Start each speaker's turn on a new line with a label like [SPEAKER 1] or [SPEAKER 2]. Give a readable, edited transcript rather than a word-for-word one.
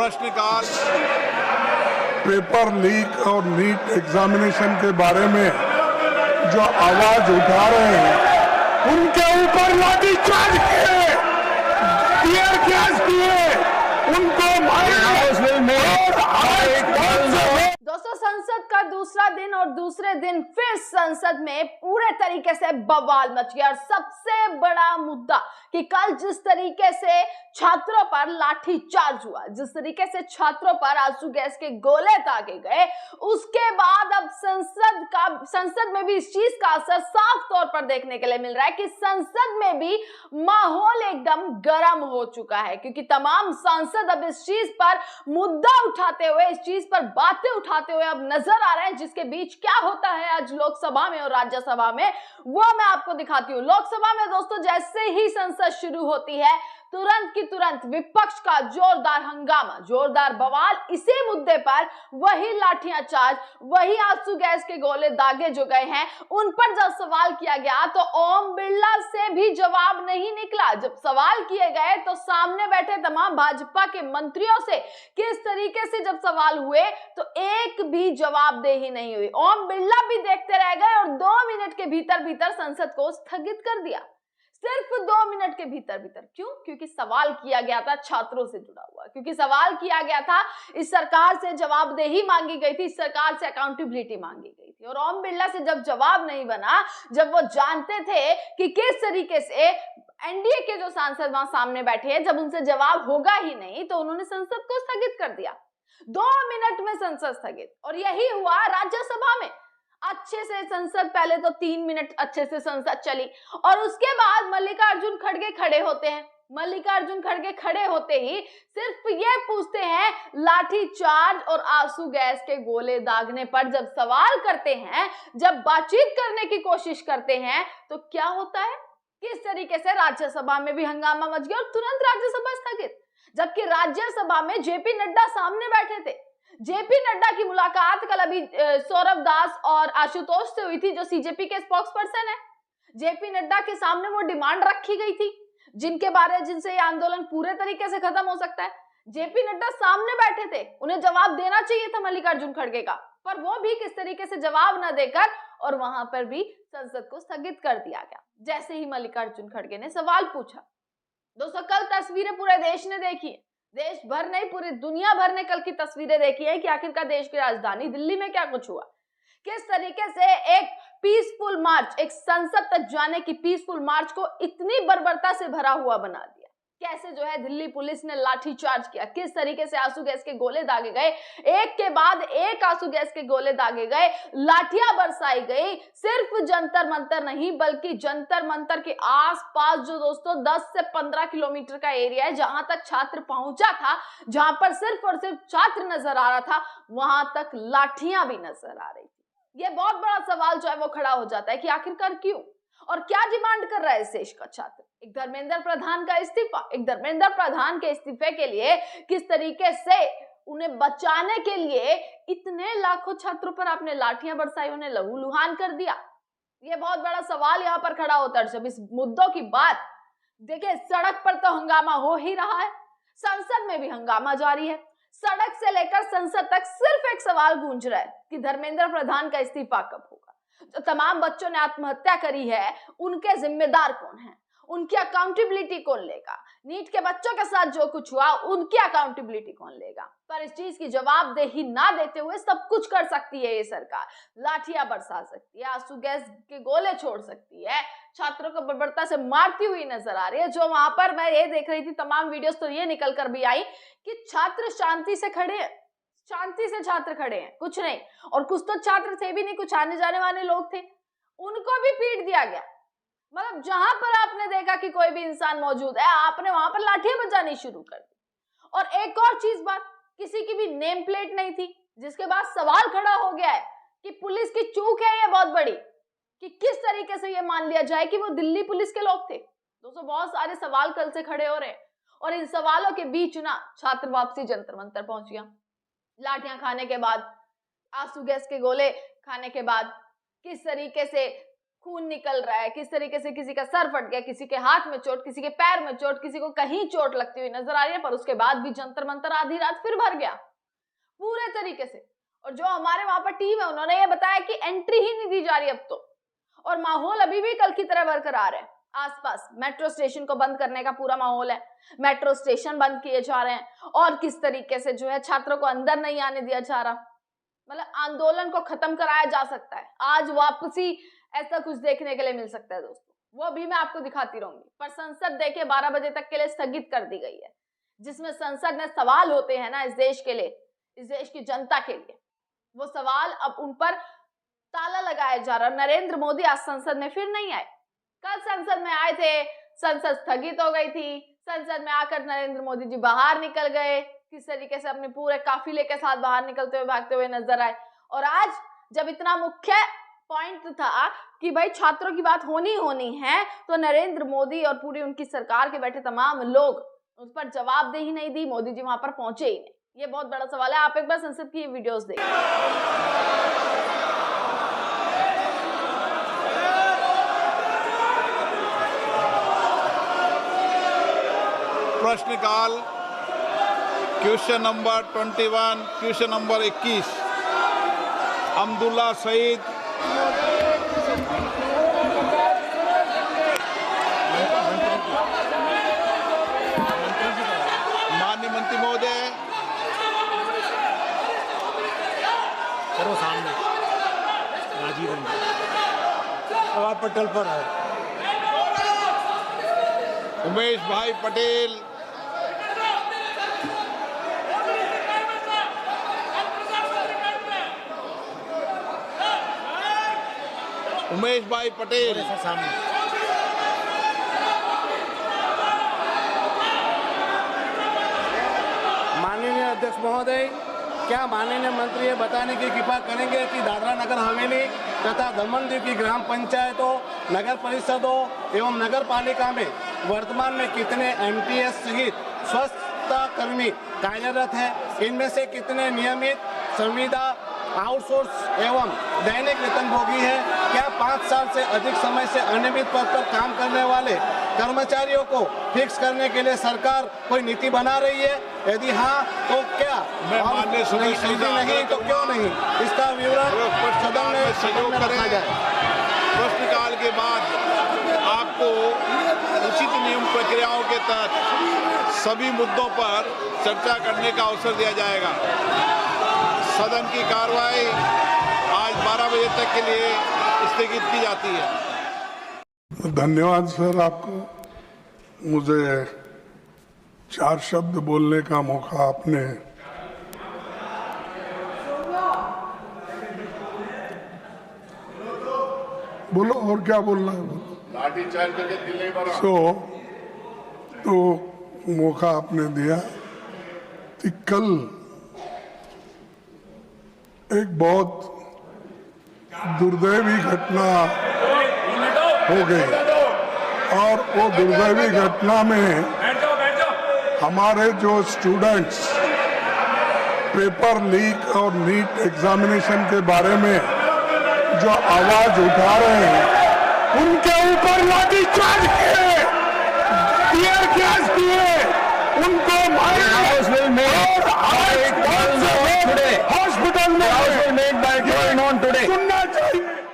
[SPEAKER 1] प्रश्नकाल।
[SPEAKER 2] Paper leak और NEET examination के बारे में जो आवाज उठा रहे हैं उनके ऊपर लाठीचार्ज किए, टीयर गैस किए, उनको
[SPEAKER 3] दोस्तों, संसद का दूसरा दिन और दूसरे दिन फिर संसद में पूरे तरीके से बवाल मच गया। और सबसे बड़ा मुद्दा कि कल जिस तरीके से छात्रों पर लाठीचार्ज हुआ, जिस तरीके से छात्रों पर आंसू गैस के गोले दागे गए, उसके बाद अब संसद में भी इस चीज का असर साफ तौर पर देखने के लिए मिल रहा है कि संसद में भी माहौल एकदम गर्म हो चुका है, क्योंकि तमाम सांसद अब इस चीज पर मुद्दा उठाते हुए, इस चीज पर बातें उठाते हुए अब नजर आ रहे हैं। जिसके बीच क्या होता है आज लोकसभा में और राज्यसभा में, वो मैं आपको दिखाती हूँ। लोकसभा में दोस्तों जैसे ही संसद शुरू होती है, तुरंत की तुरंत विपक्ष का जोरदार हंगामा, जोरदार बवाल, इसी मुद्दे पर वही लाठियां चार्ज, वही आंसू गैस के गोले दागे जो गए हैं, उन पर जब सवाल किया गया तो ओम बिरला से भी जवाब नहीं निकला। जब सवाल किए गए तो सामने बैठे तमाम भाजपा के मंत्रियों से किस तरीके से जब सवाल हुए तो एक भी जवाबदेही नहीं हुई। ओम बिरला भी देखते रह गए और 2 मिनट के भीतर भीतर संसद को स्थगित कर दिया। सिर्फ 2 मिनट के भीतर भीतर। क्यों? क्योंकि सवाल किया गया था छात्रों से जुड़ा हुआ, क्योंकि सवाल किया गया था, इस सरकार से जवाबदेही मांगी गई थी, इस सरकार से अकाउंटेबिलिटी मांगी गई थी। और ओम बिरला से जब जवाब नहीं बना, जब वो जानते थे कि किस तरीके से एनडीए के जो सांसद वहां सामने बैठे हैं, जब उनसे जवाब होगा ही नहीं, तो उन्होंने संसद को स्थगित कर दिया। 2 मिनट में संसद स्थगित। और यही हुआ राज्यसभा में। अच्छे से संसद, पहले तो 3 मिनट अच्छे से संसद चली और उसके बाद मल्लिकार्जुन खड़गे खड़े होते हैं। मल्लिकार्जुन खड़गे खड़े होते ही सिर्फ ये पूछते हैं, लाठी चार्ज और आंसू गैस के गोले दागने पर जब सवाल करते हैं, जब बातचीत करने की कोशिश करते हैं, तो क्या होता है? किस तरीके से राज्यसभा में भी हंगामा मच गया और तुरंत राज्यसभा स्थगित। जबकि राज्यसभा में जेपी नड्डा सामने बैठे थे। जेपी नड्डा की मुलाकात कल अभी सौरभ दास और आशुतोष से हुई थी, जो सीजेपी के स्पोक्स पर्सन है। जेपी नड्डा के सामने वो डिमांड रखी गई थी जिनसे ये आंदोलन पूरे तरीके से खत्म हो सकता है। जेपी नड्डा सामने बैठे थे, उन्हें जवाब देना चाहिए था मल्लिकार्जुन खड़गे का, पर वो भी किस तरीके से जवाब न देकर और वहां पर भी संसद को स्थगित कर दिया गया जैसे ही मल्लिकार्जुन खड़गे ने सवाल पूछा। दोस्तों, कल तस्वीरें पूरे देश ने देखी, देश भर नहीं पूरी दुनिया भर ने कल की तस्वीरें देखी है कि आखिरकार देश की राजधानी दिल्ली में क्या कुछ हुआ। किस तरीके से एक पीसफुल मार्च, एक संसद तक जाने की पीसफुल मार्च को इतनी बर्बरता से भरा हुआ बना दिया। कैसे जो है दिल्ली पुलिस ने लाठी चार्ज किया, किस तरीके से आंसू गैस के गोले दागे गए, एक के बाद एक आंसू गैस के गोले दागे गए, लाठियां बरसाई गई। सिर्फ जंतर मंतर नहीं, बल्कि जंतर मंतर के आसपास जो दोस्तों 10 से 15 किलोमीटर का एरिया है, जहां तक छात्र पहुंचा था, जहां पर सिर्फ और सिर्फ छात्र नजर आ रहा था, वहां तक लाठियां भी नजर आ रही थी। ये बहुत बड़ा सवाल जो है वो खड़ा हो जाता है कि आखिरकार क्यों और क्या डिमांड कर रहा है इस देश का छात्र। एक धर्मेंद्र प्रधान का इस्तीफा, एक धर्मेंद्र प्रधान के इस्तीफे के लिए किस तरीके से उन्हें बचाने के लिए इतने लाखों छात्रों पर आपने लाठियां बरसाई, उन्हें लहूलुहान कर दिया। ये बहुत बड़ा सवाल यहाँ पर खड़ा होता है। जब इस मुद्दों की बात देखिए, सड़क पर तो हंगामा हो ही रहा है, संसद में भी हंगामा जारी है। सड़क से लेकर संसद तक सिर्फ एक सवाल गूंज रहा है कि धर्मेंद्र प्रधान का इस्तीफा कब होगा। जो तमाम बच्चों ने आत्महत्या करी है, उनके जिम्मेदार कौन है, उनकी अकाउंटेबिलिटी कौन लेगा, नीट के बच्चों के साथ जो कुछ हुआ उनकी अकाउंटेबिलिटी कौन लेगा। पर इस चीज की जवाबदेही ना देते हुए सब कुछ कर सकती है ये सरकार। लाठियां बरसा सकती है, आंसू गैस के गोले छोड़ सकती है, छात्रों को बर्बरता से मारती हुई नजर आ रही है। जो वहां पर मैं ये देख रही थी, तमाम वीडियोस तो ये निकल कर भी आई कि छात्र शांति से खड़े हैं, शांति से छात्र खड़े हैं, कुछ नहीं। और कुछ तो छात्र थे भी नहीं, कुछ आने जाने वाले लोग थे, उनको भी पीट दिया गया। मतलब जहां पर आपने देखा कि कोई भी इंसान मौजूद है, आपने वहां पर लाठियां बजानी शुरू कर दी। और एक और चीज बात, किसी की भी नेम प्लेट नहीं थी, जिसके बाद सवाल खड़ा हो गया है कि पुलिस की चूक है ये बहुत बड़ी, कि किस तरीके से ये मान लिया जाए कि वो दिल्ली पुलिस के लोग थे। दोस्तों, बहुत सारे सवाल कल से खड़े हो रहे हैं और इन सवालों के बीच ना छात्र वापसी जंतर मंतर पहुंच गया। लाठियां खाने के बाद, आंसू गैस के गोले खाने के बाद किस तरीके से खून निकल रहा है, किस तरीके से किसी का सर फट गया, किसी के हाथ में चोट, किसी के पैर में चोट, किसी को कहीं चोट लगती हुई नजर आ रही है, पर उसके बाद भी जंतर मंतर आधी रात फिर भर गया पूरे तरीके से। और जो हमारे वहां पर टीम है उन्होंने ये बताया कि एंट्री ही नहीं दी जा रही अब तो, और माहौल अभी भी कल की तरह बरकरार है। आसपास मेट्रो स्टेशन को बंद करने का पूरा माहौल है, मेट्रो स्टेशन बंद किए जा रहे हैं, और किस तरीके से जो है छात्रों को अंदर नहीं आने दिया जा रहा। मतलब आंदोलन को खत्म कराया जा सकता है, आज वापसी ऐसा कुछ देखने के लिए मिल सकता है दोस्तों, वो भी मैं आपको दिखाती रहूंगी। पर संसद देखिए 12 बजे तक के लिए स्थगित कर दी गई है, जिसमें संसद में सवाल होते हैं ना इस देश के लिए, इस देश की जनता के लिए, वो सवाल अब उन पर ताला लगाया जा रहा है। नरेंद्र मोदी आज संसद में फिर नहीं आए, कल संसद में आए थे, संसद स्थगित हो गई थी, संसद में आकर नरेंद्र मोदी जी बाहर निकल गए, किस तरीके से अपने पूरे काफिले के साथ बाहर निकलते हुए भागते हुए नजर आए। और आज जब इतना मुख्य पॉइंट था कि भाई छात्रों की बात होनी है, तो नरेंद्र मोदी और पूरी उनकी सरकार के बैठे तमाम लोग उस पर जवाबदेही नहीं दी, मोदी जी वहां पर पहुंचे ही नहीं। ये बहुत बड़ा सवाल है, आप एक बार संसद की वीडियोस देखिए।
[SPEAKER 1] प्रश्नकाल question number 21, question number 21 Abdullah Saeed. माननीय मंत्री महोदय,
[SPEAKER 4] करो सामने राजीव रंजन पटेल पर है।
[SPEAKER 1] उमेश भाई पटेल, उमेश भाई पटेल।
[SPEAKER 4] सामने
[SPEAKER 5] माननीय अध्यक्ष महोदय, क्या माननीय मंत्री ये बताने की कृपा करेंगे कि दादरा नगर हवेली तथा दमन दीव की ग्राम पंचायतों, नगर परिषदों एवं नगर पालिका में वर्तमान में कितने एमटीएस सहित स्वच्छता कर्मी कार्यरत हैं? इनमें से कितने नियमित, संविदा, आउटसोर्स एवं दैनिक वेतनभोगी है? क्या 5 साल से अधिक समय से अनियमित पद पर काम करने वाले कर्मचारियों को फिक्स करने के लिए सरकार कोई नीति बना रही है? यदि हाँ तो क्या? और नहीं तो क्यों नहीं? इसका विवरण सदन में
[SPEAKER 1] सहयोग
[SPEAKER 5] रखा जाए।
[SPEAKER 1] प्रश्नकाल के बाद आपको उचित नियम प्रक्रियाओं के तहत सभी मुद्दों पर चर्चा करने का अवसर दिया जाएगा। सदन की कार्रवाई आज 12 बजे तक के लिए स्थगित की जाती है।
[SPEAKER 2] धन्यवाद सर, आपको मुझे 4 शब्द बोलने का मौका आपने बोलो, और क्या बोलना है बोलो। तो मौका आपने दिया कि कल एक बहुत दुर्दैवी घटना हो गई, और वो दुर्दैवी घटना में हमारे जो स्टूडेंट्स पेपर लीक और नीट एग्जामिनेशन के बारे में जो आवाज उठा रहे हैं, उनके ऊपर लाठीचार्ज किए, टीयर गैस किए, उनको मारे हॉस्पिटल में सुनना चाहिए।